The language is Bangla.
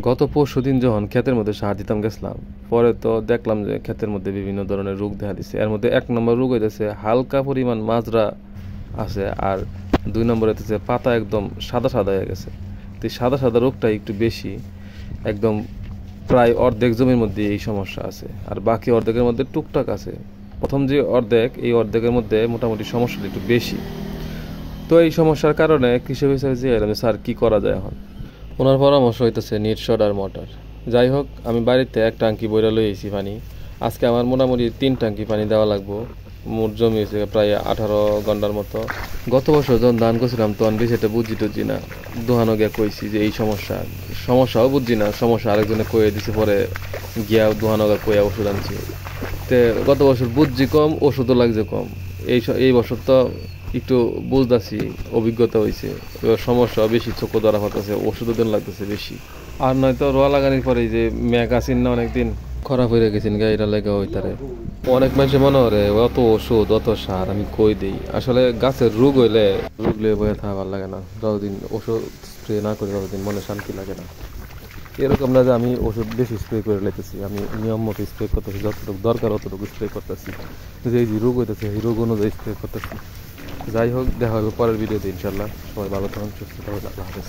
গত পরশুদিন যখন ক্ষেতের মধ্যে সার দিতাম গেছিলাম, পরে তো দেখলাম যে ক্ষেতের মধ্যে বিভিন্ন ধরনের রোগ দেখা দিচ্ছে। এর মধ্যে ১ নম্বর রোগ হইতেছে হালকা পরিমাণ মাজরা আছে, আর ২ নম্বর হইতেছে পাতা একদম সাদা সাদা হয়ে গেছে। তো এই সাদা সাদা রোগটা একটু বেশি, একদম প্রায় অর্ধেক জমির মধ্যে এই সমস্যা আছে, আর বাকি অর্ধেকের মধ্যে টুকটাক আছে। প্রথম যে অর্ধেক, এই অর্ধেকের মধ্যে মোটামুটি সমস্যাটা একটু বেশি। তো এই সমস্যার কারণে কৃষক হিসেবে যে এলাম, স্যার কী করা যায় এখন? ওনার পরামর্শ হইতেছে নিট শট আর মোটর। যাই হোক, আমি বাড়িতে ১ ট্যাঙ্কি বইরা লই আইছি পানি। আজকে আমার মোটামুটি ৩ ট্যাঙ্কি পানি দেওয়া লাগবো। মোট জমি হয়েছে প্রায় ১৮ ঘন্টার মতো। গত বছর যখন ধান করছিলাম তখন বেশি একটা বুঝি টুঝি না, দোহানো গিয়া কইছি যে এই সমস্যাও বুঝছি না, সমস্যা আরেকজনে কয়ে দিছে, পরে গিয়া দোহানো গিয়া কইয়া ওষুধ আনছি। তে গত বছর বুঝছি কম, ওষুধও লাগছে কম। এই বছর তো একটু বুঝতেছি, অভিজ্ঞতা হয়েছে, এবার সমস্যা বেশি চোখ ধরা হতেছে, ওষুধও দিন লাগতেছে বেশি। আর নয়তো রোয়া লাগানোর পরে যে মেঘ আসিন না অনেকদিন খারাপ হয়ে গেছেন গাড়িটা লেগে হইতারে। অনেক মানুষের মনে করে অত ওষুধ অত সার আমি কই দিই, আসলে গাছের রোগ হইলে বয়ে থাকা ভালো লাগে না। যতদিন ওষুধ স্প্রে না করি ততদিন মনে শান্তি লাগে না। এরকম না যে আমি ওষুধ বেশি স্প্রে করে লেতেছি, আমি নিয়ম মতো স্প্রে করতেছি, যতটুকু দরকার অতটুকু স্প্রে করতেছি। যে এই যে রোগ হইতেছে এই রোগ অনুযায়ী স্প্রে করতেছি। যাই হোক, দেখা হবে পরের ভিডিওতে ইনশাল্লাহ। সবাই ভালো থাকুন, সুস্থ থাকুন, আল্লাহ হাফেজ।